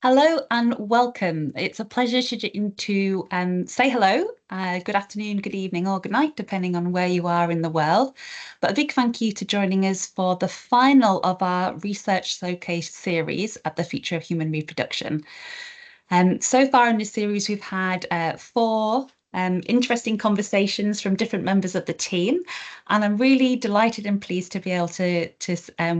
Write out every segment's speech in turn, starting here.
Hello and welcome. It's a pleasure to say hello. Good afternoon, good evening, or good night, depending on where you are in the world. But a big thank you to joining us for the final of our Research Showcase series at the Future of Human Reproduction. So far in this series, we've had four interesting conversations from different members of the team. And I'm really delighted and pleased to be able to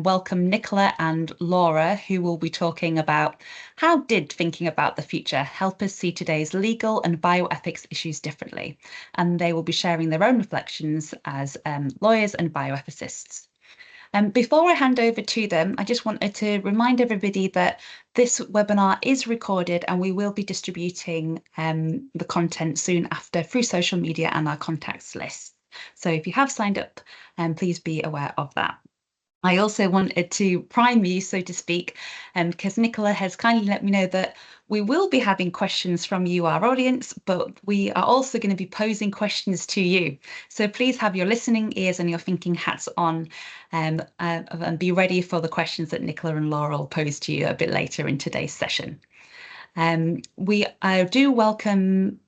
welcome Nicola and Laura, who will be talking about how did thinking about the future help us see today's legal and bioethics issues differently. And they will be sharing their own reflections as lawyers and bioethicists. Before I hand over to them, I just wanted to remind everybody that this webinar is recorded and we will be distributing the content soon after through social media and our contacts list. So if you have signed up, please be aware of that. I also wanted to prime you, so to speak, because Nicola has kindly let me know that we will be having questions from you, our audience, but we are also going to be posing questions to you. So please have your listening ears and your thinking hats on and be ready for the questions that Nicola and Laura will pose to you a bit later in today's session. We do welcome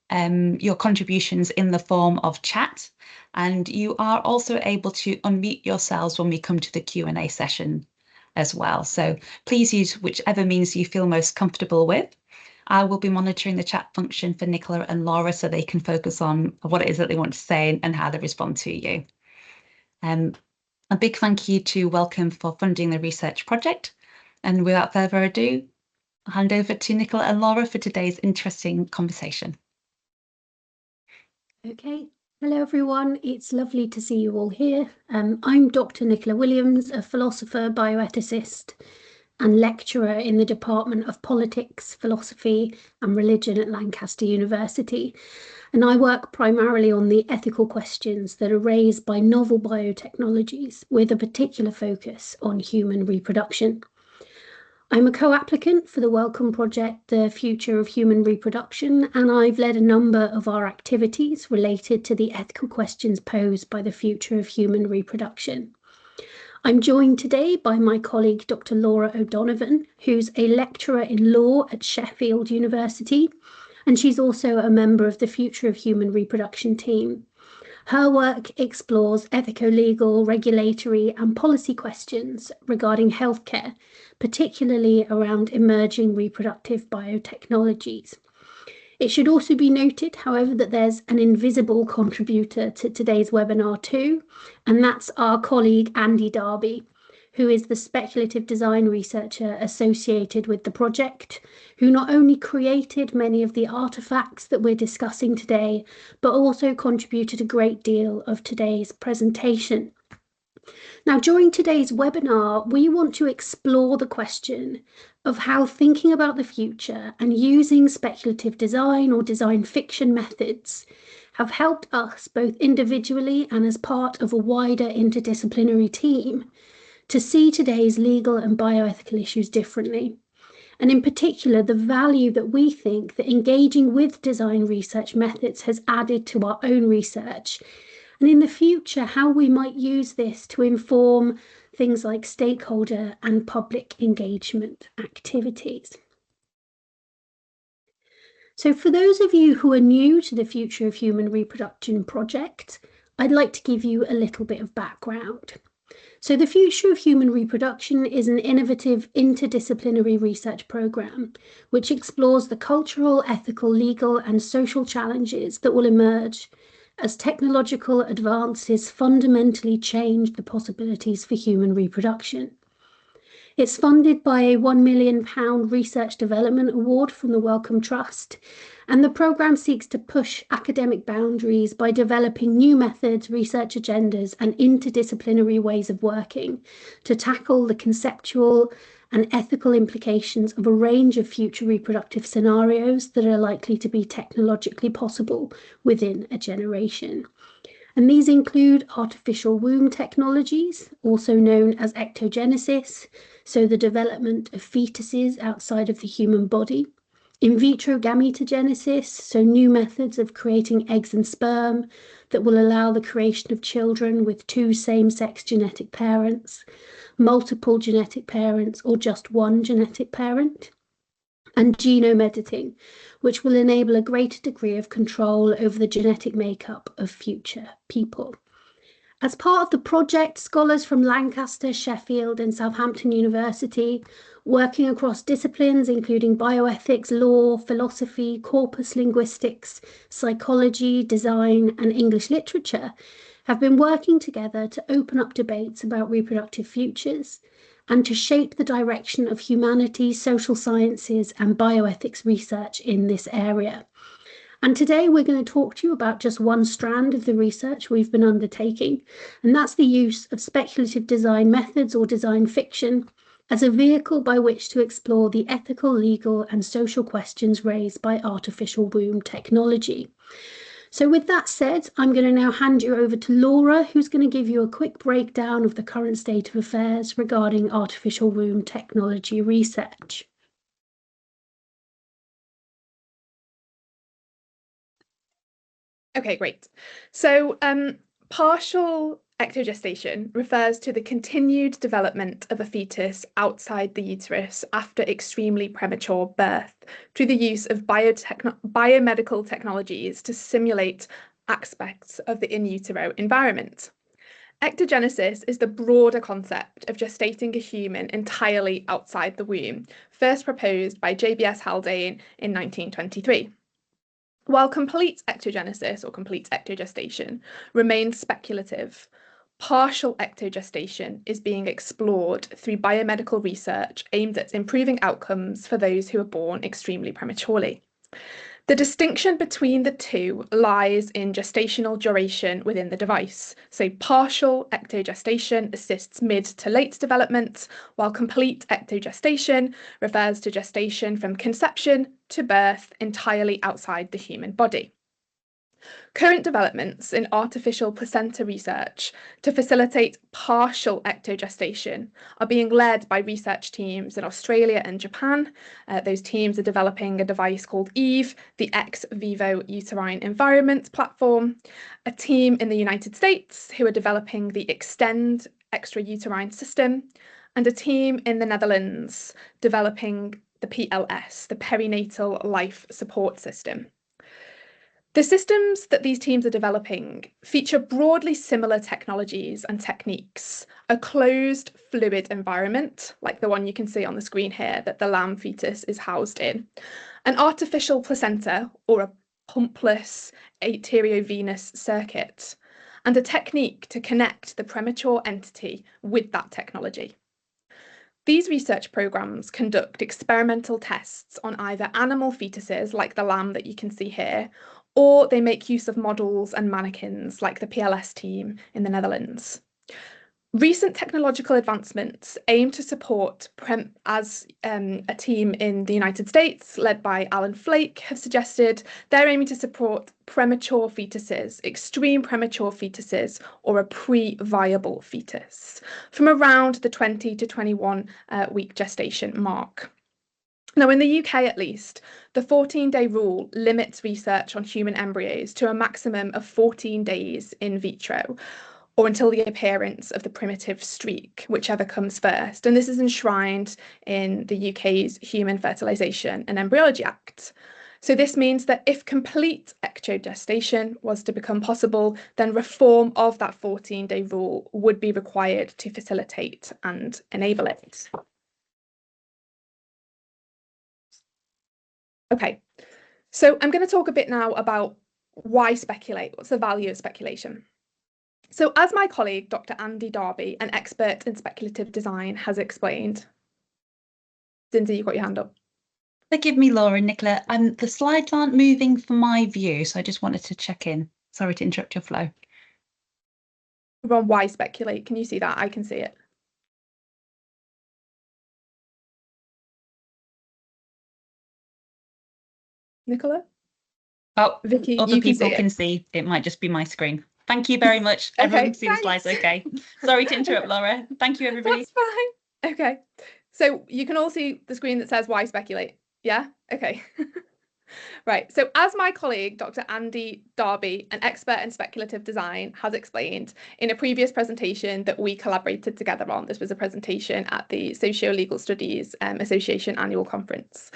your contributions in the form of chat, and you are also able to unmute yourselves when we come to the Q&A session as well. So please use whichever means you feel most comfortable with. I will be monitoring the chat function for Nicola and Laura so they can focus on what it is that they want to say and how they respond to you. A big thank you to Wellcome for funding the research project. And without further ado, I'll hand over to Nicola and Laura for today's interesting conversation. Okay, hello everyone, it's lovely to see you all here. I'm Dr. Nicola Williams, a philosopher, bioethicist and lecturer in the Department of Politics, Philosophy and Religion at Lancaster University, and I work primarily on the ethical questions that are raised by novel biotechnologies with a particular focus on human reproduction. I'm a co-applicant for the Wellcome project, the Future of Human Reproduction, and I've led a number of our activities related to the ethical questions posed by the future of human reproduction. I'm joined today by my colleague, Dr. Laura O'Donovan, who's a lecturer in law at Sheffield University, and she's also a member of the Future of Human Reproduction team. Her work explores ethico-legal, regulatory and policy questions regarding healthcare, particularly around emerging reproductive biotechnologies. It should also be noted, however, that there's an invisible contributor to today's webinar too, and that's our colleague Andy Darby, who is the speculative design researcher associated with the project, who not only created many of the artefacts that we're discussing today, but also contributed a great deal of today's presentation. Now, during today's webinar, we want to explore the question of how thinking about the future and using speculative design or design fiction methods have helped us both individually and as part of a wider interdisciplinary team to see today's legal and bioethical issues differently, and in particular, the value that we think that engaging with design research methods has added to our own research, and in the future, how we might use this to inform things like stakeholder and public engagement activities. So for those of you who are new to the Future of Human Reproduction project, I'd like to give you a little bit of background. So the Future of Human Reproduction is an innovative interdisciplinary research programme which explores the cultural, ethical, legal and social challenges that will emerge as technological advances fundamentally change the possibilities for human reproduction. It's funded by a £1 million Research Development Award from the Wellcome Trust, and the programme seeks to push academic boundaries by developing new methods, research agendas, and interdisciplinary ways of working to tackle the conceptual and ethical implications of a range of future reproductive scenarios that are likely to be technologically possible within a generation. And these include artificial womb technologies, also known as ectogenesis, so the development of fetuses outside of the human body, in vitro gametogenesis, so new methods of creating eggs and sperm that will allow the creation of children with two same-sex genetic parents, multiple genetic parents, or just one genetic parent. and genome editing, which will enable a greater degree of control over the genetic makeup of future people. As part of the project, scholars from Lancaster, Sheffield, and Southampton University, working across disciplines including bioethics, law, philosophy, corpus linguistics, psychology, design, and English literature, have been working together to open up debates about reproductive futures and to shape the direction of humanities, social sciences, and bioethics research in this area. And today we're going to talk to you about just one strand of the research we've been undertaking, and that's the use of speculative design methods or design fiction as a vehicle by which to explore the ethical, legal, and social questions raised by artificial womb technology. So with that said, I'm going to now hand you over to Laura, who's going to give you a quick breakdown of the current state of affairs regarding artificial womb technology research. Okay, great. So partial ectogestation refers to the continued development of a fetus outside the uterus after extremely premature birth through the use of biomedical technologies to simulate aspects of the in utero environment. Ectogenesis is the broader concept of gestating a human entirely outside the womb, first proposed by J.B.S. Haldane in 1923. While complete ectogenesis or complete ectogestation remains speculative, partial ectogestation is being explored through biomedical research aimed at improving outcomes for those who are born extremely prematurely. The distinction between the two lies in gestational duration within the device. So partial ectogestation assists mid to late development, while complete ectogestation refers to gestation from conception to birth entirely outside the human body. Current developments in artificial placenta research to facilitate partial ectogestation are being led by research teams in Australia and Japan. Those teams are developing a device called EVE, the ex vivo uterine environment platform, a team in the United States who are developing the Extend extrauterine system, and a team in the Netherlands developing the PLS, the perinatal life support system. The systems that these teams are developing feature broadly similar technologies and techniques: a closed fluid environment, like the one you can see on the screen here that the lamb fetus is housed in, an artificial placenta or a pumpless arteriovenous circuit, and a technique to connect the premature entity with that technology. These research programs conduct experimental tests on either animal fetuses, like the lamb that you can see here, or they make use of models and mannequins, like the PLS team in the Netherlands. Recent technological advancements aim to support, as a team in the United States, led by Alan Flake, have suggested, they're aiming to support premature fetuses, extreme premature fetuses, or a pre-viable fetus, from around the 20 to 21 week gestation mark. Now, in the UK at least, the 14-day rule limits research on human embryos to a maximum of 14 days in vitro, or until the appearance of the primitive streak, whichever comes first. And this is enshrined in the UK's Human Fertilisation and Embryology Act. So this means that if complete ectogestation was to become possible, then reform of that 14-day rule would be required to facilitate and enable it. Okay, so I'm going to talk a bit now about why speculate. What's the value of speculation? So as my colleague, Dr. Andy Darby, an expert in speculative design, has explained. Zinzi, you've got your hand up. Forgive me, Laura and Nicola. The slides aren't moving for my view, so I just wanted to check in. Sorry to interrupt your flow. On why speculate, can you see that? I can see it. Nicola? Oh, Vicky, other you people can see. It might just be my screen. Thank you very much. Everyone can see the slides. Okay. Sorry to interrupt, Laura. Thank you, everybody. That's fine. Okay. So you can all see the screen that says why speculate. Yeah? Okay. Right, so as my colleague, Dr. Andy Darby, an expert in speculative design, has explained in a previous presentation that we collaborated together on, this was a presentation at the Socio-Legal Studies Association annual conference.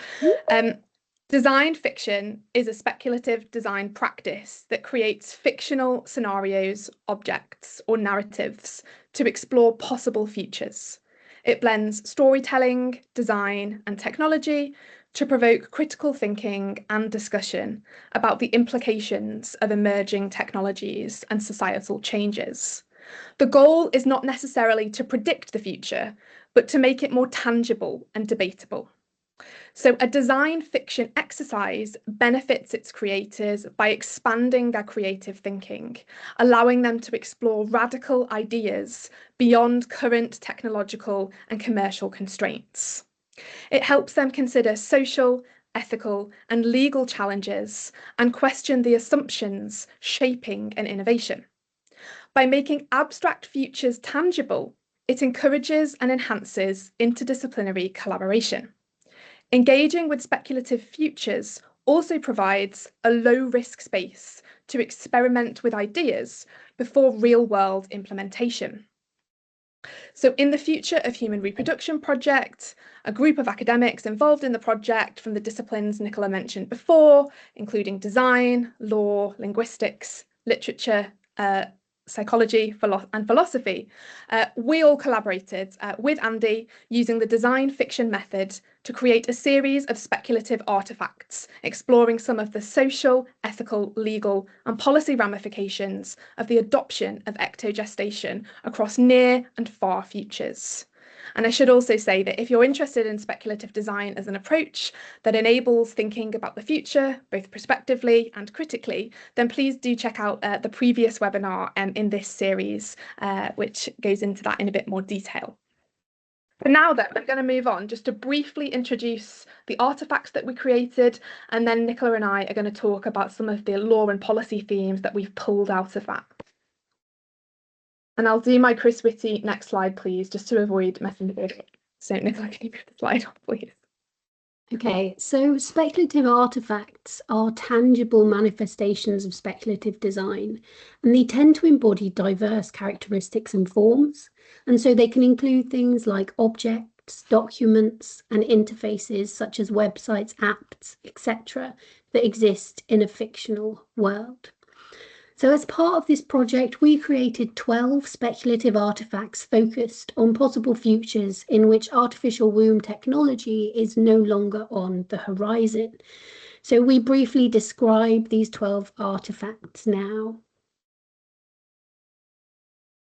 Design fiction is a speculative design practice that creates fictional scenarios, objects, or narratives to explore possible futures. It blends storytelling, design, and technology to provoke critical thinking and discussion about the implications of emerging technologies and societal changes. The goal is not necessarily to predict the future, but to make it more tangible and debatable. So a design fiction exercise benefits its creators by expanding their creative thinking, allowing them to explore radical ideas beyond current technological and commercial constraints. It helps them consider social, ethical, and legal challenges and question the assumptions shaping an innovation. By making abstract futures tangible, it encourages and enhances interdisciplinary collaboration. Engaging with speculative futures also provides a low-risk space to experiment with ideas before real-world implementation. So in the Future of Human Reproduction project, a group of academics involved in the project from the disciplines Nicola mentioned before, including design, law, linguistics, literature, psychology, and philosophy, we all collaborated with Andy using the design fiction method to create a series of speculative artefacts, exploring some of the social, ethical, legal, and policy ramifications of the adoption of ectogestation across near and far futures. And I should also say that if you're interested in speculative design as an approach that enables thinking about the future, both prospectively and critically, then please do check out the previous webinar in this series, which goes into that in a bit more detail. For now, then, we're going to move on just to briefly introduce the artefacts that we created, and then Nicola and I are going to talk about some of the law and policy themes that we've pulled out of that. And I'll do my Chris Whitty next slide, please, just to avoid messing with it. So, Nicola, can you move the slide on, please? Okay, so speculative artefacts are tangible manifestations of speculative design, and they tend to embody diverse characteristics and forms. And so they can include things like objects, documents, and interfaces such as websites, apps, etc., that exist in a fictional world. So as part of this project, we created 12 speculative artefacts focused on possible futures in which artificial womb technology is no longer on the horizon. So we briefly describe these 12 artefacts now.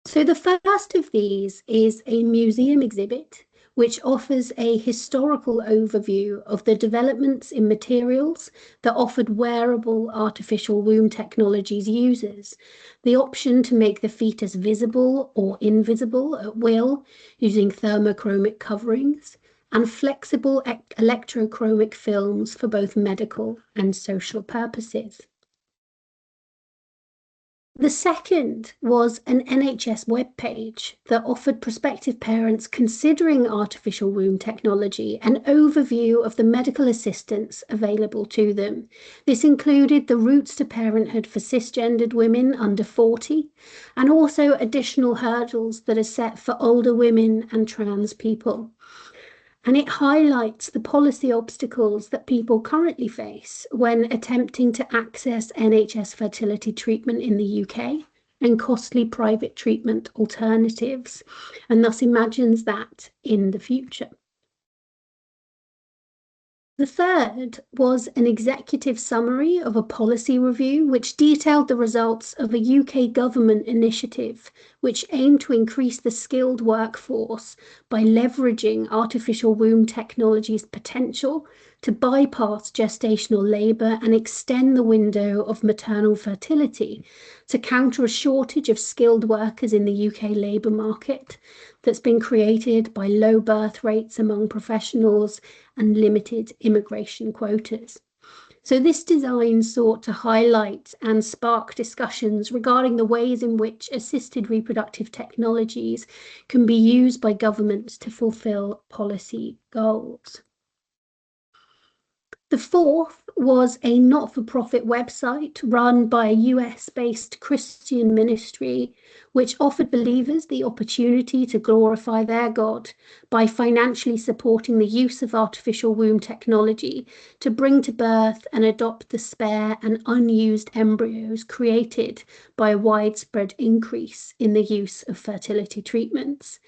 So the first of these is a museum exhibit, which offers a historical overview of the developments in materials that offered wearable artificial womb technologies users the option to make the fetus visible or invisible at will using thermochromic coverings and flexible electrochromic films for both medical and social purposes. The second was an NHS webpage that offered prospective parents considering artificial womb technology an overview of the medical assistance available to them. This included the routes to parenthood for cisgendered women under 40, and also additional hurdles that are set for older women and trans people. And it highlights the policy obstacles that people currently face when attempting to access NHS fertility treatment in the UK and costly private treatment alternatives, and thus imagines that in the future. The third was an executive summary of a policy review which detailed the results of a UK government initiative which aimed to increase the skilled workforce by leveraging artificial womb technology's potential to bypass gestational labour and extend the window of maternal fertility to counter a shortage of skilled workers in the UK labour market that's been created by low birth rates among professionals and limited immigration quotas. So this design sought to highlight and spark discussions regarding the ways in which assisted reproductive technologies can be used by governments to fulfil policy goals. The fourth was a not-for-profit website run by a US-based Christian ministry, which offered believers the opportunity to glorify their God by financially supporting the use of artificial womb technology to bring to birth and adopt the spare and unused embryos created by a widespread increase in the use of fertility treatments.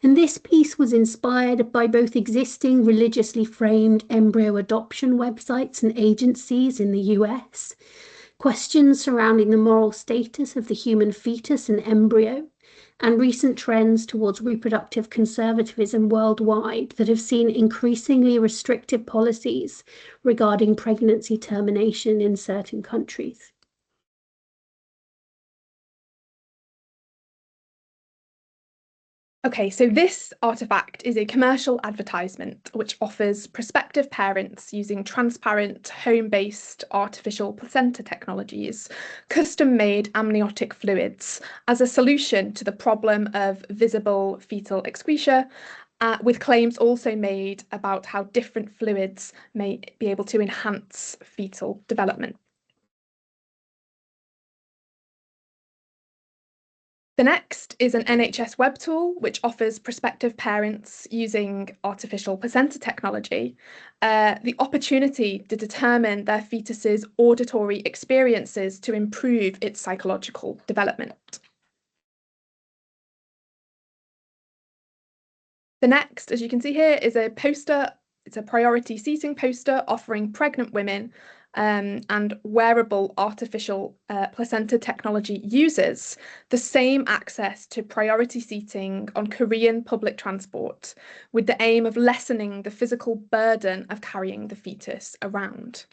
And this piece was inspired by both existing religiously framed embryo adoption websites and agencies in the US, questions surrounding the moral status of the human fetus and embryo, and recent trends towards reproductive conservatism worldwide that have seen increasingly restrictive policies regarding pregnancy termination in certain countries. Okay, so this artifact is a commercial advertisement which offers prospective parents using transparent, home-based artificial placenta technologies, custom-made amniotic fluids as a solution to the problem of visible fetal excreta, with claims also made about how different fluids may be able to enhance fetal development. The next is an NHS web tool which offers prospective parents using artificial placenta technology the opportunity to determine their fetus's auditory experiences to improve its psychological development. The next, as you can see here, is a poster. It's a priority seating poster offering pregnant women and wearable artificial placenta technology users the same access to priority seating on Korean public transport, with the aim of lessening the physical burden of carrying the fetus around.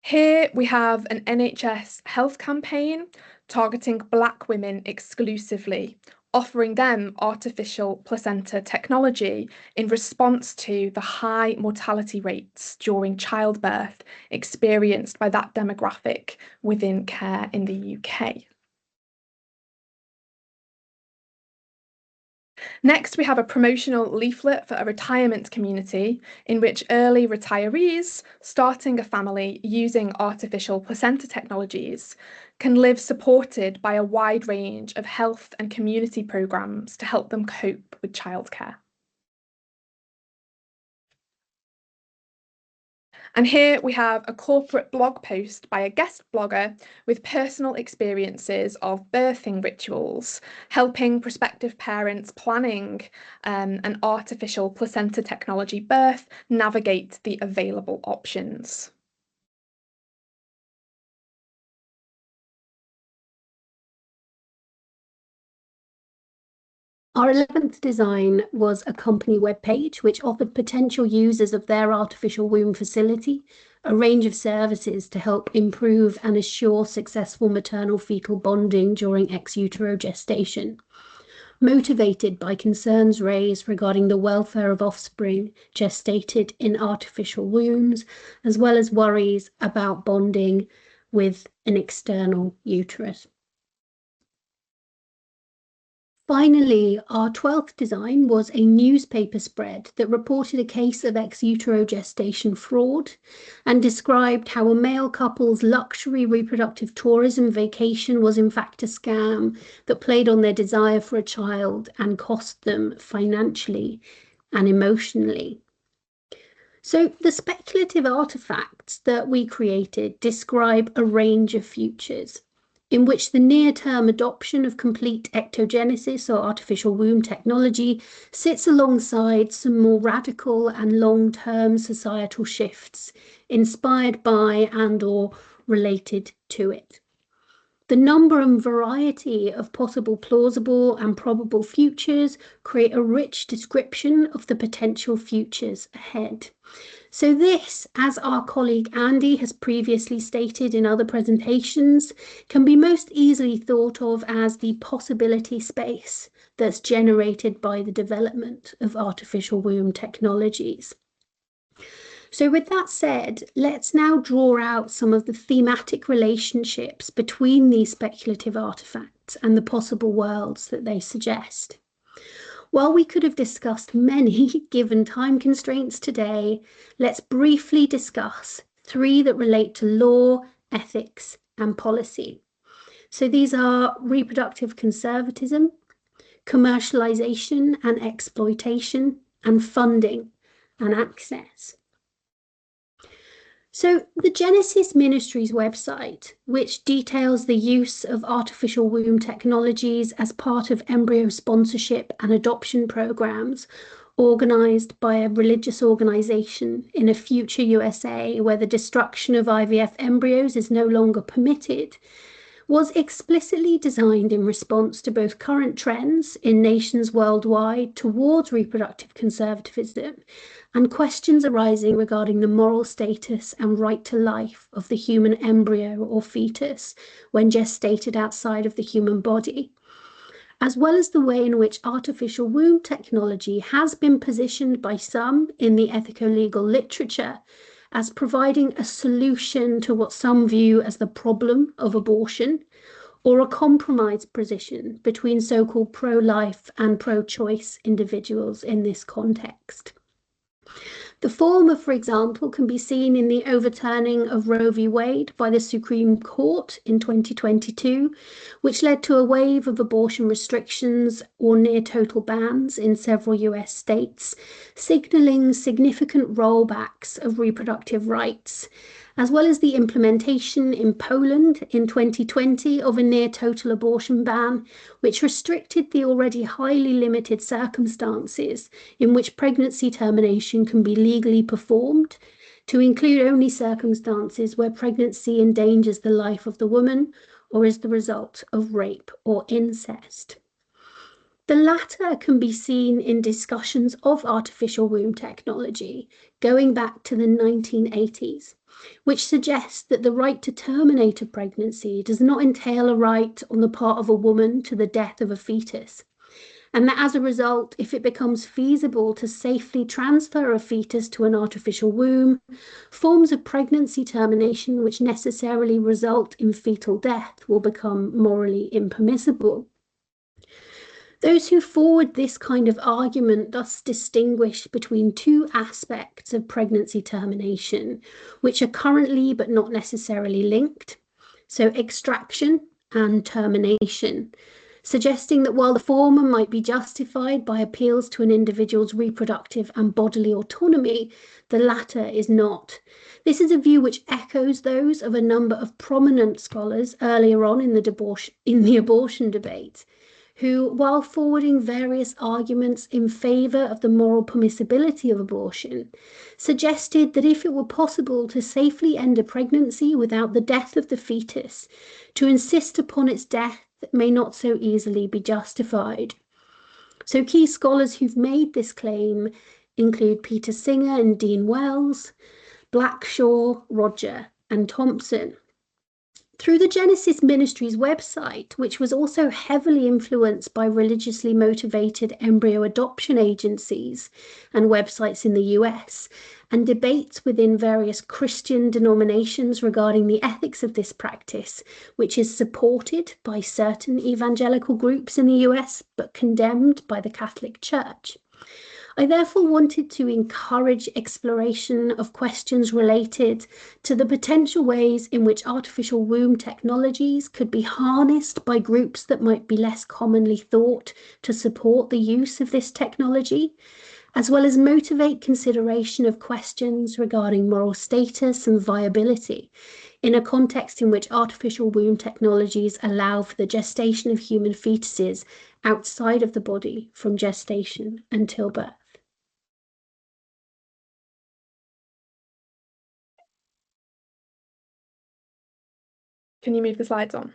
Here we have an NHS health campaign targeting Black women exclusively, offering them artificial placenta technology in response to the high mortality rates during childbirth experienced by that demographic within care in the UK. Next, we have a promotional leaflet for a retirement community in which early retirees starting a family using artificial placenta technologies can live supported by a wide range of health and community programmes to help them cope with childcare. And here we have a corporate blog post by a guest blogger with personal experiences of birthing rituals, helping prospective parents planning an artificial placenta technology birth navigate the available options. Our 11th design was a company webpage which offered potential users of their artificial womb facility a range of services to help improve and assure successful maternal-fetal bonding during ex utero gestation. Motivated by concerns raised regarding the welfare of offspring gestated in artificial wombs, as well as worries about bonding with an external uterus. Finally, our 12th design was a newspaper spread that reported a case of ex utero gestation fraud and described how a male couple's luxury reproductive tourism vacation was in fact a scam that played on their desire for a child and cost them financially and emotionally. So the speculative artefacts that we created describe a range of futures in which the near-term adoption of complete ectogenesis or artificial womb technology sits alongside some more radical and long-term societal shifts inspired by and/or related to it. The number and variety of possible plausible and probable futures create a rich description of the potential futures ahead. So this, as our colleague Andy has previously stated in other presentations, can be most easily thought of as the possibility space that's generated by the development of artificial womb technologies. So with that said, let's now draw out some of the thematic relationships between these speculative artefacts and the possible worlds that they suggest. While we could have discussed many given time constraints today, let's briefly discuss 3 that relate to law, ethics, and policy. So these are reproductive conservatism, commercialization and exploitation, and funding and access. So the Genesis Ministries website, which details the use of artificial womb technologies as part of embryo sponsorship and adoption programs organised by a religious organisation in a future USA where the destruction of IVF embryos is no longer permitted, was explicitly designed in response to both current trends in nations worldwide towards reproductive conservatism and questions arising regarding the moral status and right to life of the human embryo or fetus when gestated outside of the human body, as well as the way in which artificial womb technology has been positioned by some in the ethico-legal literature as providing a solution to what some view as the problem of abortion, or a compromise position between so-called pro-life and pro-choice individuals in this context. The former, for example, can be seen in the overturning of Roe v. Wade by the Supreme Court in 2022, which led to a wave of abortion restrictions or near total bans in several US states, signalling significant rollbacks of reproductive rights, as well as the implementation in Poland in 2020 of a near total abortion ban, which restricted the already highly limited circumstances in which pregnancy termination can be legally performed, to include only circumstances where pregnancy endangers the life of the woman or is the result of rape or incest. The latter can be seen in discussions of artificial womb technology going back to the 1980s, which suggests that the right to terminate a pregnancy does not entail a right on the part of a woman to the death of a fetus, and that as a result, if it becomes feasible to safely transfer a fetus to an artificial womb, forms of pregnancy termination which necessarily result in fetal death will become morally impermissible. Those who forward this kind of argument thus distinguish between 2 aspects of pregnancy termination, which are currently but not necessarily linked, so extraction and termination, suggesting that while the former might be justified by appeals to an individual's reproductive and bodily autonomy, the latter is not. This is a view which echoes those of a number of prominent scholars earlier on in the abortion debate, who, while forwarding various arguments in favour of the moral permissibility of abortion, suggested that if it were possible to safely end a pregnancy without the death of the fetus, to insist upon its death may not so easily be justified. So key scholars who've made this claim include Peter Singer and Dean Wells, Blackshaw, Roger, and Thompson. Through the Genesis Ministries website, which was also heavily influenced by religiously motivated embryo adoption agencies and websites in the US, and debates within various Christian denominations regarding the ethics of this practice, which is supported by certain evangelical groups in the US but condemned by the Catholic Church. I therefore wanted to encourage exploration of questions related to the potential ways in which artificial womb technologies could be harnessed by groups that might be less commonly thought to support the use of this technology, as well as motivate consideration of questions regarding moral status and viability in a context in which artificial womb technologies allow for the gestation of human fetuses outside of the body from gestation until birth. Can you move the slides on?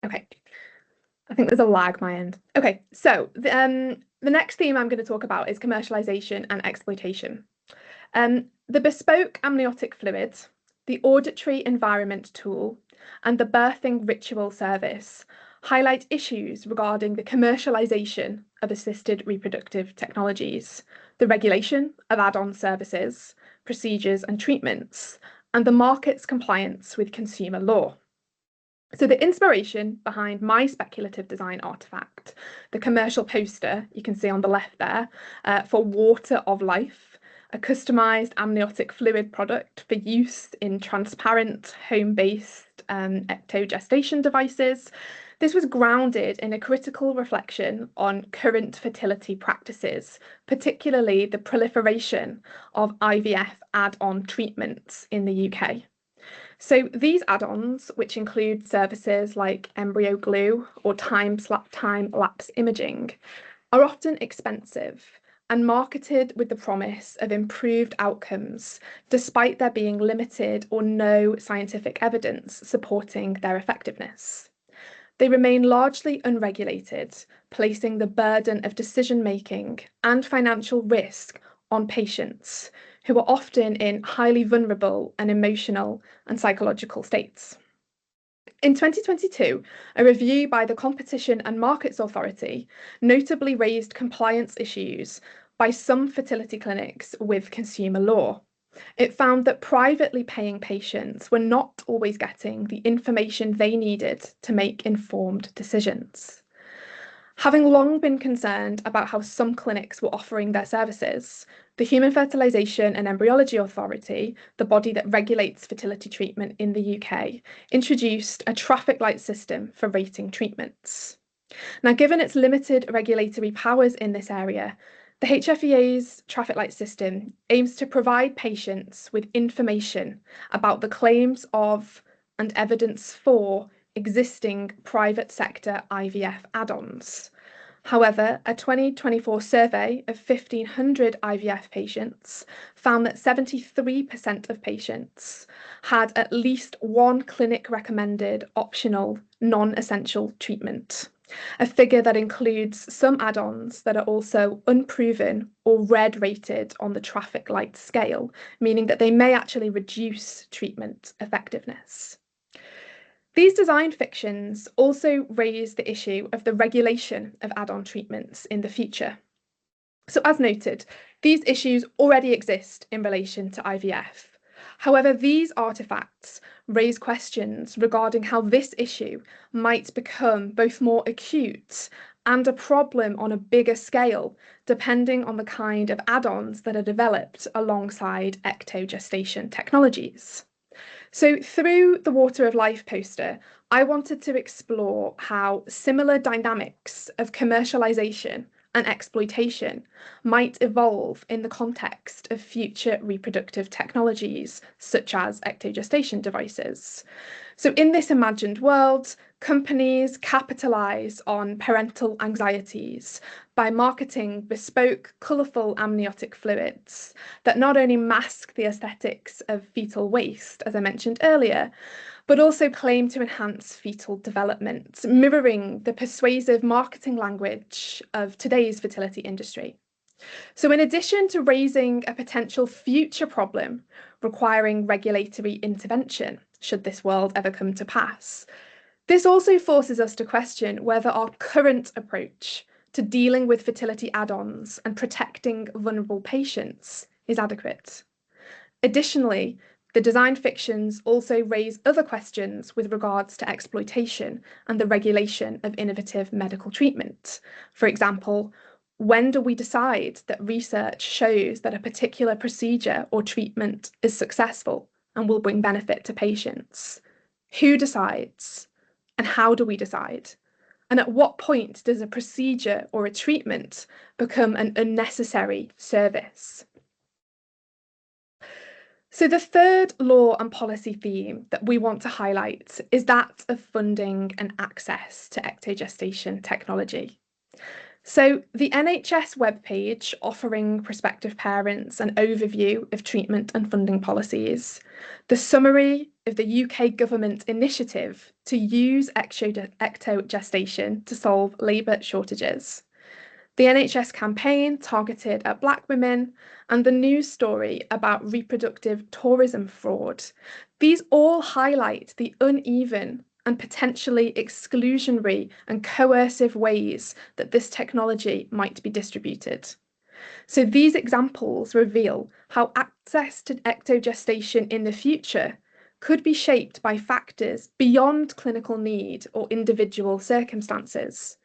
Okay, I think there's a lag my end. Okay, so the next theme I'm going to talk about is commercialization and exploitation. The bespoke amniotic fluid, the auditory environment tool, and the birthing ritual service highlight issues regarding the commercialization of assisted reproductive technologies, the regulation of add-on services, procedures and treatments, and the market's compliance with consumer law. So the inspiration behind my speculative design artefact, the commercial poster you can see on the left there, for Water of Life, a customised amniotic fluid product for use in transparent, home-based ectogestation devices. This was grounded in a critical reflection on current fertility practices, particularly the proliferation of IVF add-on treatments in the UK. So these add-ons, which include services like embryo glue or time-lapse imaging, are often expensive and marketed with the promise of improved outcomes, despite there being limited or no scientific evidence supporting their effectiveness. They remain largely unregulated, placing the burden of decision-making and financial risk on patients, who are often in highly vulnerable and emotional and psychological states. In 2022, a review by the Competition and Markets Authority notably raised compliance issues by some fertility clinics with consumer law. It found that privately paying patients were not always getting the information they needed to make informed decisions. Having long been concerned about how some clinics were offering their services, the Human Fertilisation and Embryology Authority, the body that regulates fertility treatment in the UK, introduced a traffic light system for rating treatments. Now, given its limited regulatory powers in this area, the HFEA's traffic light system aims to provide patients with information about the claims of and evidence for existing private sector IVF add-ons. However, a 2024 survey of 1,500 IVF patients found that 73% of patients had at least one clinic-recommended optional non-essential treatment, a figure that includes some add-ons that are also unproven or red rated on the traffic light scale, meaning that they may actually reduce treatment effectiveness. These design fictions also raise the issue of the regulation of add-on treatments in the future. So as noted, these issues already exist in relation to IVF. However, these artefacts raise questions regarding how this issue might become both more acute and a problem on a bigger scale, depending on the kind of add-ons that are developed alongside ectogestation technologies. So through the Water of Life poster, I wanted to explore how similar dynamics of commercialization and exploitation might evolve in the context of future reproductive technologies, such as ectogestation devices. So in this imagined world, companies capitalize on parental anxieties by marketing bespoke, colourful amniotic fluids that not only mask the aesthetics of fetal waste, as I mentioned earlier, but also claim to enhance fetal development, mirroring the persuasive marketing language of today's fertility industry. So in addition to raising a potential future problem requiring regulatory intervention, should this world ever come to pass, this also forces us to question whether our current approach to dealing with fertility add-ons and protecting vulnerable patients is adequate. Additionally, the design fictions also raise other questions with regards to exploitation and the regulation of innovative medical treatment. For example, when do we decide that research shows that a particular procedure or treatment is successful and will bring benefit to patients? Who decides? And how do we decide? And at what point does a procedure or a treatment become an unnecessary service? So the third law and policy theme that we want to highlight is that of funding and access to ectogestation technology. So the NHS webpage offering prospective parents an overview of treatment and funding policies, the summary of the UK government initiative to use ectogestation to solve labour shortages, the NHS campaign targeted at Black women, and the news story about reproductive tourism fraud. These all highlight the uneven and potentially exclusionary and coercive ways that this technology might be distributed. So these examples reveal how access to ectogestation in the future could be shaped by factors beyond clinical need or individual circumstances.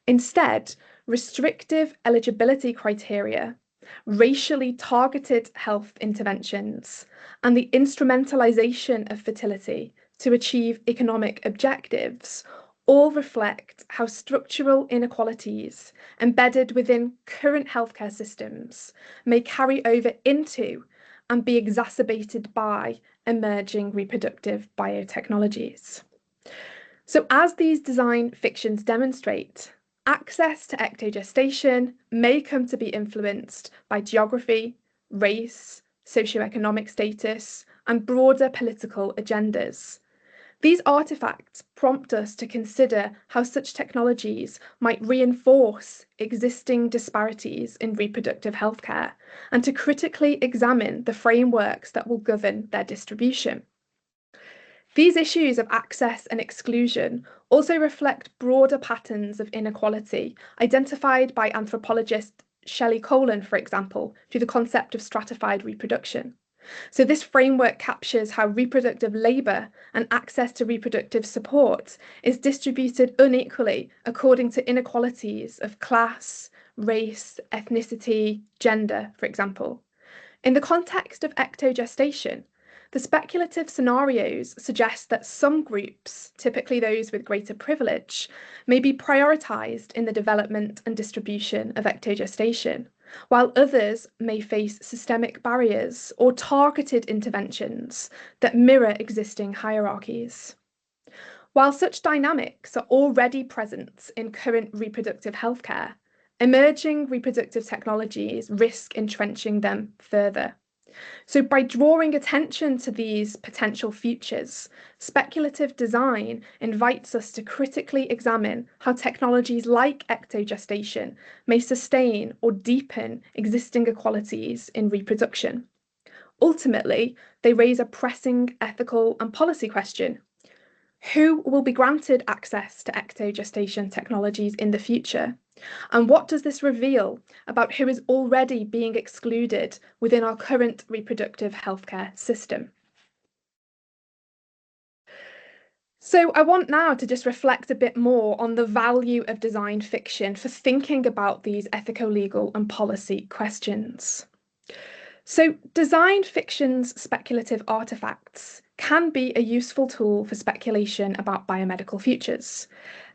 Instead, restrictive eligibility criteria, racially targeted health interventions, and the instrumentalization of fertility to achieve economic objectives all reflect how structural inequalities embedded within current healthcare systems may carry over into and be exacerbated by emerging reproductive biotechnologies. So, as these design fictions demonstrate, access to ectogestation may come to be influenced by geography, race, socioeconomic status, and broader political agendas. These artefacts prompt us to consider how such technologies might reinforce existing disparities in reproductive healthcare and to critically examine the frameworks that will govern their distribution. These issues of access and exclusion also reflect broader patterns of inequality identified by anthropologist Shelley Colan, for example, through the concept of stratified reproduction. So this framework captures how reproductive labour and access to reproductive support is distributed unequally according to inequalities of class, race, ethnicity, gender, for example. In the context of ectogestation, the speculative scenarios suggest that some groups, typically those with greater privilege, may be prioritised in the development and distribution of ectogestation, while others may face systemic barriers or targeted interventions that mirror existing hierarchies. While such dynamics are already present in current reproductive healthcare, emerging reproductive technologies risk entrenching them further. So by drawing attention to these potential futures, speculative design invites us to critically examine how technologies like ectogestation may sustain or deepen existing equalities in reproduction. Ultimately, they raise a pressing ethical and policy question. Who will be granted access to ectogestation technologies in the future? And what does this reveal about who is already being excluded within our current reproductive healthcare system? So I want now to just reflect a bit more on the value of design fiction for thinking about these ethico-legal and policy questions. So design fiction's speculative artefacts can be a useful tool for speculation about biomedical futures.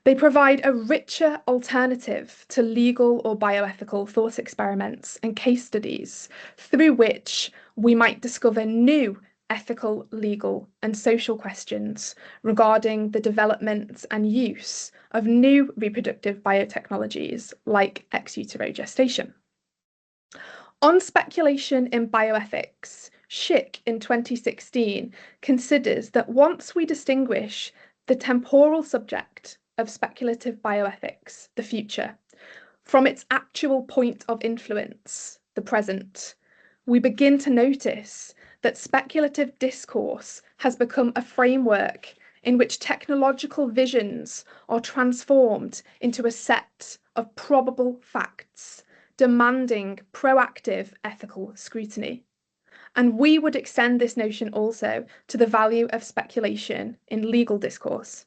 They provide a richer alternative to legal or bioethical thought experiments and case studies through which we might discover new ethical, legal, and social questions regarding the development and use of new reproductive biotechnologies like ex utero gestation. On speculation in bioethics, Schick in 2016 considers that once we distinguish the temporal subject of speculative bioethics, the future, from its actual point of influence, the present, we begin to notice that speculative discourse has become a framework in which technological visions are transformed into a set of probable facts, demanding proactive ethical scrutiny. And we would extend this notion also to the value of speculation in legal discourse.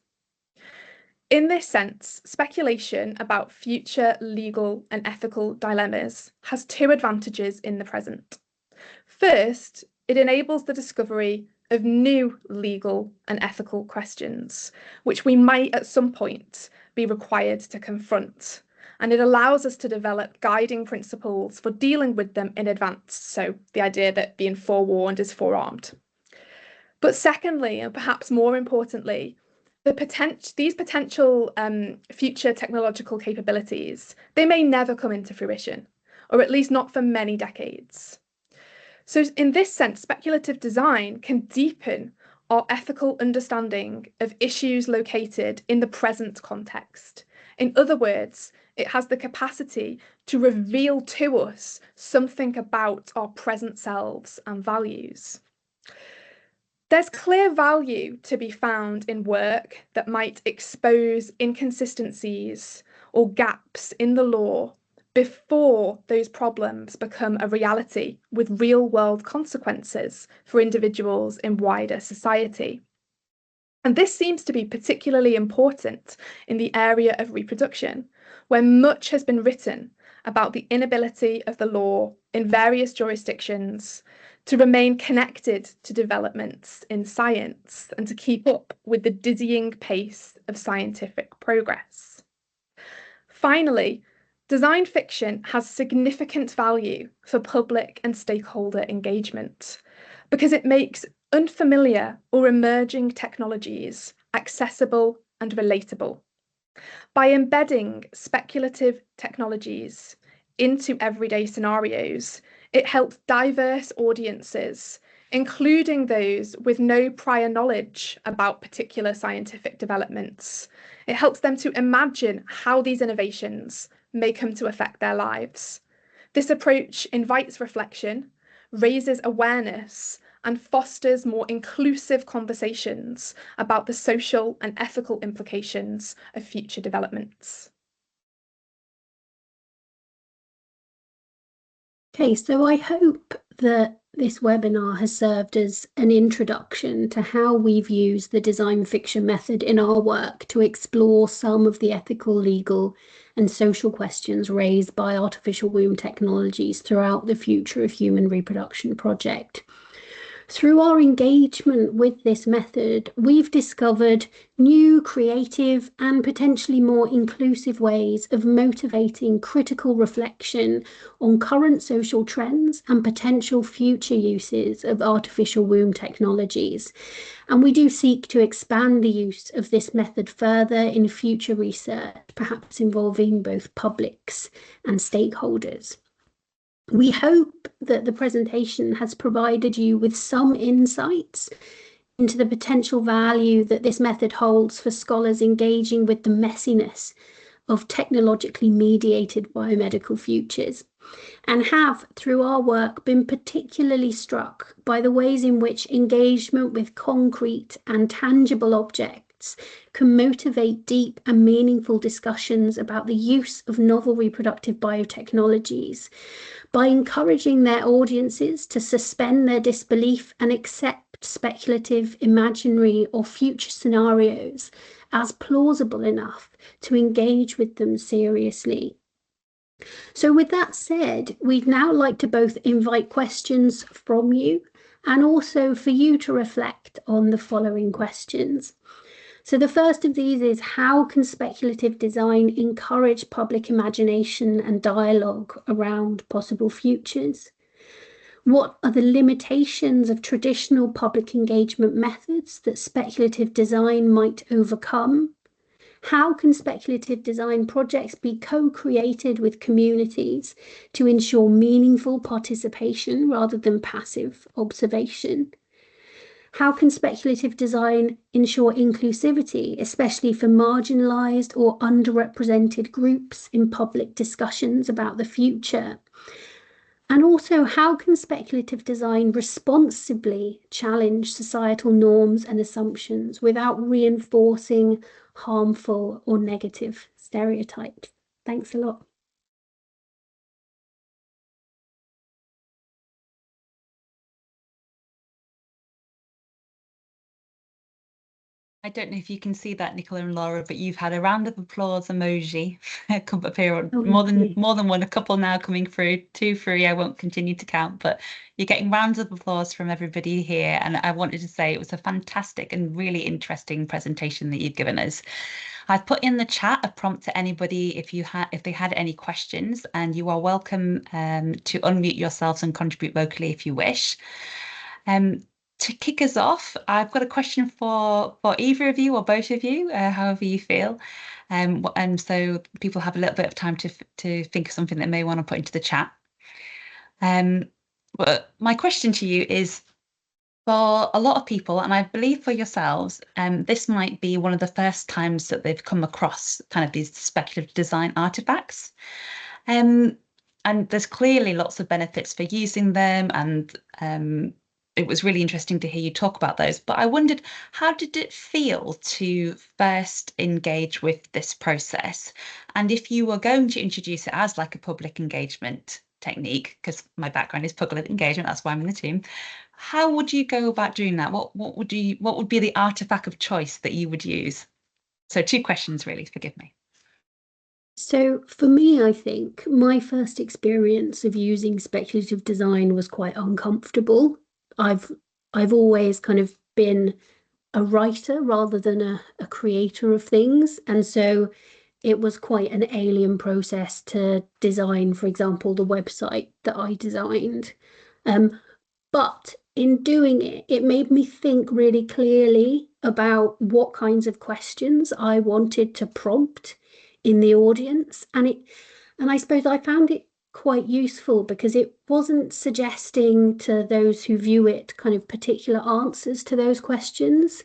In this sense, speculation about future legal and ethical dilemmas has two advantages in the present. First, it enables the discovery of new legal and ethical questions, which we might at some point be required to confront. And it allows us to develop guiding principles for dealing with them in advance. So the idea that being forewarned is forearmed. But secondly, and perhaps more importantly, these potential future technological capabilities, they may never come into fruition, or at least not for many decades. So in this sense, speculative design can deepen our ethical understanding of issues located in the present context. In other words, it has the capacity to reveal to us something about our present selves and values. There's clear value to be found in work that might expose inconsistencies or gaps in the law before those problems become a reality with real-world consequences for individuals in wider society. And this seems to be particularly important in the area of reproduction, where much has been written about the inability of the law in various jurisdictions to remain connected to developments in science and to keep up with the dizzying pace of scientific progress. Finally, design fiction has significant value for public and stakeholder engagement because it makes unfamiliar or emerging technologies accessible and relatable. By embedding speculative technologies into everyday scenarios, it helps diverse audiences, including those with no prior knowledge about particular scientific developments. It helps them to imagine how these innovations may come to affect their lives. This approach invites reflection, raises awareness, and fosters more inclusive conversations about the social and ethical implications of future developments. Okay, so I hope that this webinar has served as an introduction to how we've used the design fiction method in our work to explore some of the ethical, legal, and social questions raised by artificial womb technologies throughout the Future of Human Reproduction project. Through our engagement with this method, we've discovered new, creative, and potentially more inclusive ways of motivating critical reflection on current social trends and potential future uses of artificial womb technologies. And we do seek to expand the use of this method further in future research, perhaps involving both publics and stakeholders. We hope that the presentation has provided you with some insights into the potential value that this method holds for scholars engaging with the messiness of technologically mediated biomedical futures, and have, through our work, been particularly struck by the ways in which engagement with concrete and tangible objects can motivate deep and meaningful discussions about the use of novel reproductive biotechnologies, by encouraging their audiences to suspend their disbelief and accept speculative, imaginary, or future scenarios as plausible enough to engage with them seriously. So with that said, we'd now like to both invite questions from you and also for you to reflect on the following questions. So the first of these is, how can speculative design encourage public imagination and dialogue around possible futures? What are the limitations of traditional public engagement methods that speculative design might overcome? How can speculative design projects be co-created with communities to ensure meaningful participation rather than passive observation? How can speculative design ensure inclusivity, especially for marginalised or underrepresented groups in public discussions about the future? And also, how can speculative design responsibly challenge societal norms and assumptions without reinforcing harmful or negative stereotypes? Thanks a lot. I don't know if you can see that, Nicola and Laura, but you've had a round of applause emoji come up here. More than one, a couple now coming through, 2, 3. I won't continue to count, but you're getting rounds of applause from everybody here. And I wanted to say it was a fantastic and really interesting presentation that you've given us. I've put in the chat a prompt to anybody if they had any questions, and you are welcome to unmute yourselves and contribute vocally if you wish. To kick us off, I've got a question for either of you or both of you, however you feel. And so people have a little bit of time to think of something that they may want to put into the chat. But my question to you is, for a lot of people, and I believe for yourselves, this might be one of the first times that they've come across kind of these speculative design artifacts. And there's clearly lots of benefits for using them, and it was really interesting to hear you talk about those. But I wondered, how did it feel to first engage with this process? And if you were going to introduce it as like a public engagement technique, because my background is public engagement, that's why I'm in the team, how would you go about doing that? What would be the artifact of choice that you would use? So 2 questions, really, forgive me. So for me, I think my first experience of using speculative design was quite uncomfortable. I've always kind of been a writer rather than a creator of things. And so it was quite an alien process to design, for example, the website that I designed. But in doing it, it made me think really clearly about what kinds of questions I wanted to prompt in the audience. And I suppose I found it quite useful because it wasn't suggesting to those who view it kind of particular answers to those questions,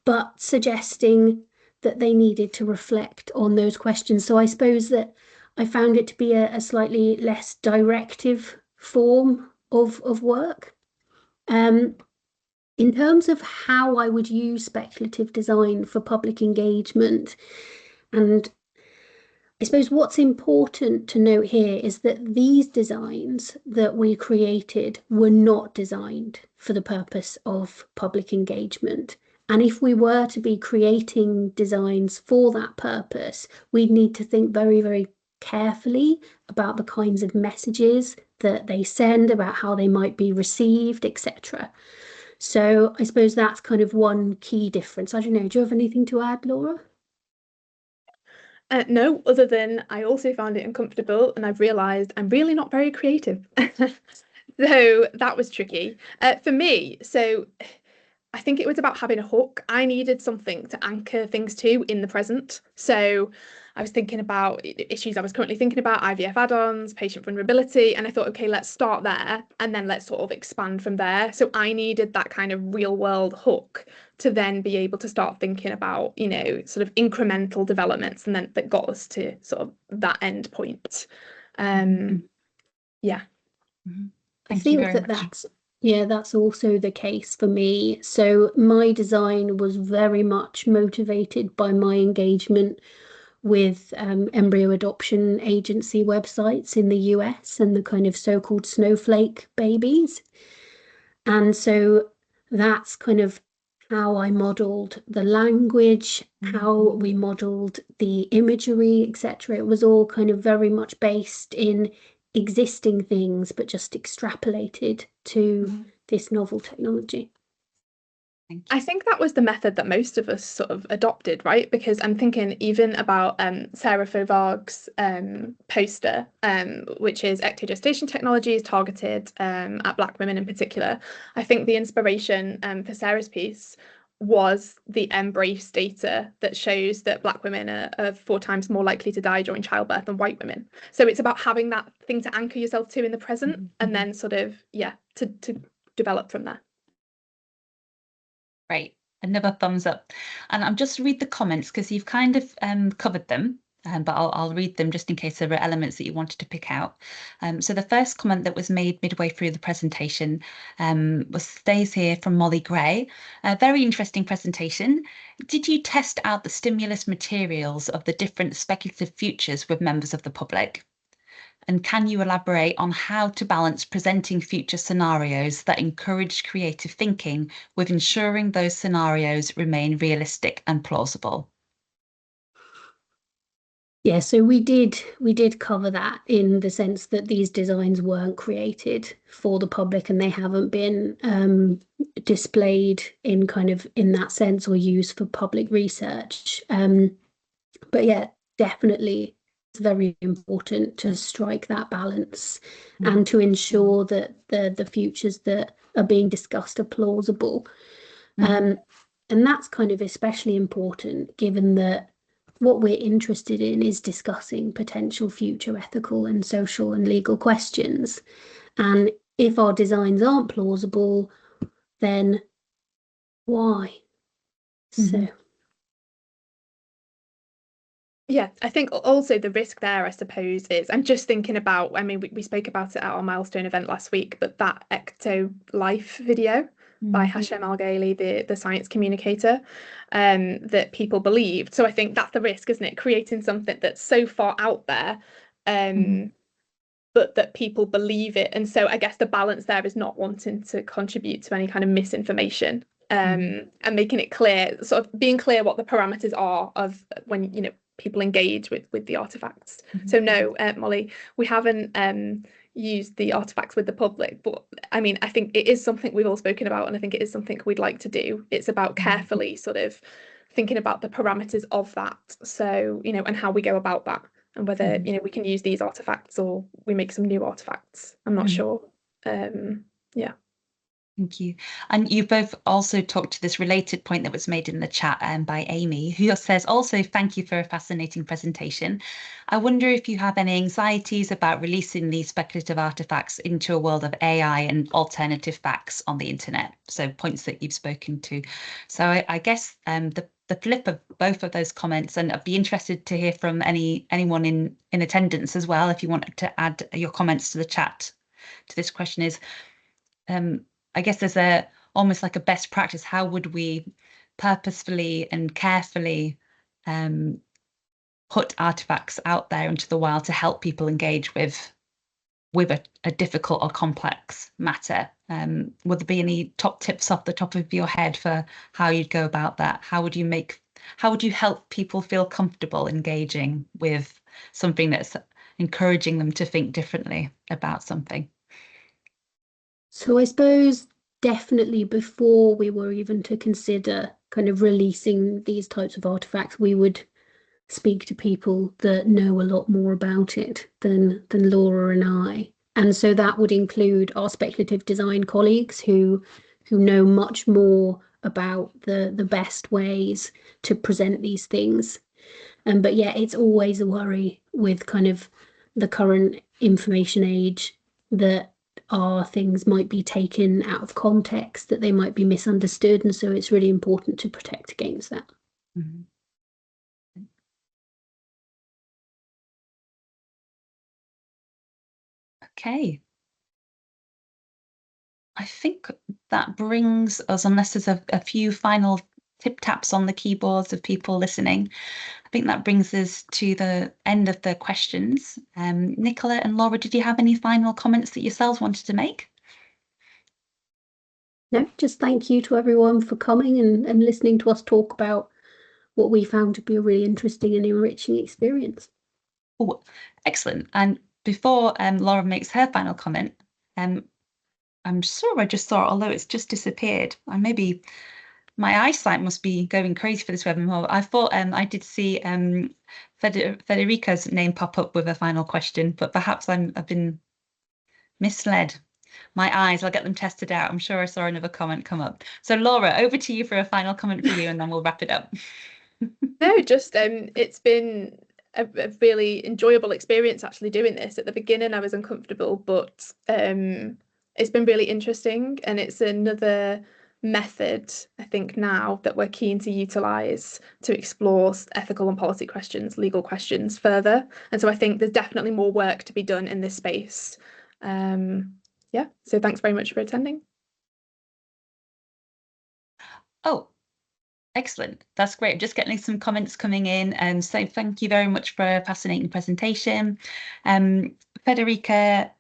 but suggesting that they needed to reflect on those questions. So I suppose that I found it to be a slightly less directive form of work. In terms of how I would use speculative design for public engagement, and I suppose what's important to note here is that these designs that we created were not designed for the purpose of public engagement. And if we were to be creating designs for that purpose, we'd need to think very, very carefully about the kinds of messages that they send, about how they might be received, etc. So I suppose that's kind of one key difference. I don't know, do you have anything to add, Laura? No, other than I also found it uncomfortable and I've realised I'm really not very creative. So that was tricky. For me, so I think it was about having a hook. I needed something to anchor things to in the present. So I was thinking about issues I was currently thinking about, IVF add-ons, patient vulnerability, and I thought, okay, let's start there and then let's sort of expand from there. So I needed that kind of real world hook to then be able to start thinking about, you know, sort of incremental developments and then that got us to sort of that end point. Yeah. I think that's also the case for me. So my design was very much motivated by my engagement with embryo adoption agency websites in the US and the kind of so-called snowflake babies. And so that's kind of how I modeled the language, how we modeled the imagery, etc. It was all kind of very much based in existing things, but just extrapolated to this novel technology. I think that was the method that most of us sort of adopted, right? Because I'm thinking even about Sarah Fauvargue's poster, which is ectogestation technologies targeted at Black women in particular. I think the inspiration for Sarah's piece was the embrace data that shows that Black women are 4 times more likely to die during childbirth than white women. So it's about having that thing to anchor yourself to in the present and then sort of, to develop from there. Great, another thumbs up. And I'm just read the comments because you've kind of covered them, but I'll read them just in case there were elements that you wanted to pick out. So the first comment that was made midway through the presentation stays here from Molly Gray. A very interesting presentation. Did you test out the stimulus materials of the different speculative futures with members of the public? And can you elaborate on how to balance presenting future scenarios that encourage creative thinking with ensuring those scenarios remain realistic and plausible? Yeah, so we did cover that in the sense that these designs weren't created for the public and they haven't been displayed in kind of in that sense or used for public research. But yeah, definitely it's very important to strike that balance and to ensure that the futures that are being discussed are plausible. And that's kind of especially important given that what we're interested in is discussing potential future ethical and social and legal questions. And if our designs aren't plausible, then why? So Yeah, I think also the risk there, I suppose, is I'm just thinking about, I mean, we spoke about it at our milestone event last week, but that Ecto Life video by Hashem Al-Ghaili, the science communicator, that people believed. So I think that's the risk, isn't it? Creating something that's so far out there, but that people believe it. And so I guess the balance there is not wanting to contribute to any kind of misinformation, and making it clear, sort of being clear what the parameters are of when, you know, people engage with the artifacts. So no, Molly, we haven't used the artifacts with the public, but I mean, I think it is something we've all spoken about, and I think it is something we'd like to do. It's about carefully sort of thinking about the parameters of that, so, you know, and how we go about that, and whether, you know, we can use these artifacts or we make some new artifacts. I'm not sure. Yeah. Thank you. And you both also talked to this related point that was made in the chat by Amy, who says also, thank you for a fascinating presentation. I wonder if you have any anxieties about releasing these speculative artifacts into a world of AI and alternative facts on the internet. So points that you've spoken to. So I guess the flip of both of those comments, and I'd be interested to hear from anyone in attendance as well, if you wanted to add your comments to the chat to this question, is I guess there's almost like a best practice. How would we purposefully and carefully put artifacts out there into the wild to help people engage with a difficult or complex matter? Would there be any top tips off the top of your head for how you'd go about that? How would you help people feel comfortable engaging with something that's encouraging them to think differently about something? So I suppose definitely before we were even to consider kind of releasing these types of artifacts, we would speak to people that know a lot more about it than Laura and I. And so that would include our speculative design colleagues who know much more about the best ways to present these things. But yeah, it's always a worry with kind of the current information age that our things might be taken out of context, that they might be misunderstood. And so it's really important to protect against that. Okay. I think that brings us, unless there's a few final tip taps on the keyboards of people listening, I think that brings us to the end of the questions. Nicola and Laura, did you have any final comments that yourselves wanted to make? No, just thank you to everyone for coming and listening to us talk about what we found to be a really interesting and enriching experience. Oh, excellent. And before Laura makes her final comment, I'm sure I just saw it, although it's just disappeared. Maybe my eyesight must be going crazy for this webinar. I thought I did see Federica's name pop up with a final question, but perhaps I've been misled. My eyes, I'll get them tested out. I'm sure I saw another comment come up. So Laura, over to you for a final comment for you, and then we'll wrap it up. No, just it's been a really enjoyable experience actually doing this. At the beginning, I was uncomfortable, but it's been really interesting, and it's another method, I think, now that we're keen to utilise to explore ethical and policy questions, legal questions further. And so I think there's definitely more work to be done in this space. Yeah, so thanks very much for attending. Oh, excellent. That's great. I'm just getting some comments coming in, and so thank you very much for a fascinating presentation. Federica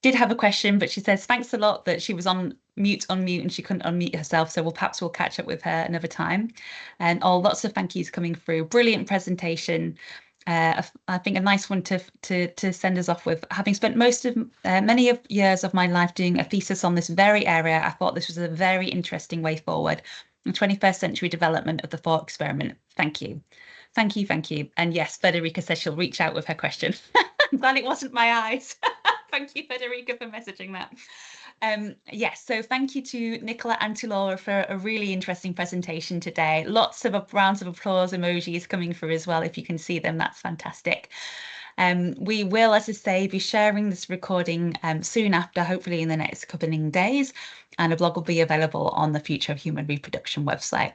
did have a question, but she says thanks a lot, that she was on mute, and she couldn't unmute herself. So perhaps we'll catch up with her another time. And lots of thank yous coming through. Brilliant presentation. I think a nice one to send us off with. Having spent many years of my life doing a thesis on this very area, I thought this was a very interesting way forward in 21st century development of the thought experiment. Thank you. Thank you, thank you. And yes, Federica says she'll reach out with her question. I'm glad it wasn't my eyes. Thank you, Federica, for messaging that. Yes, so thank you to Nicola and to Laura for a really interesting presentation today. Lots of rounds of applause emojis coming through as well. If you can see them, that's fantastic. We will, as I say, be sharing this recording soon after, hopefully in the next couple of days, and a blog will be available on the Future of Human Reproduction website.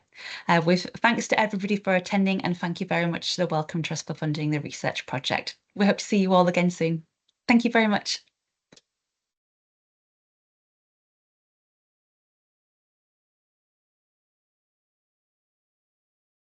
With thanks to everybody for attending, and thank you very much to the Wellcome Trust for funding the research project. We hope to see you all again soon. Thank you very much.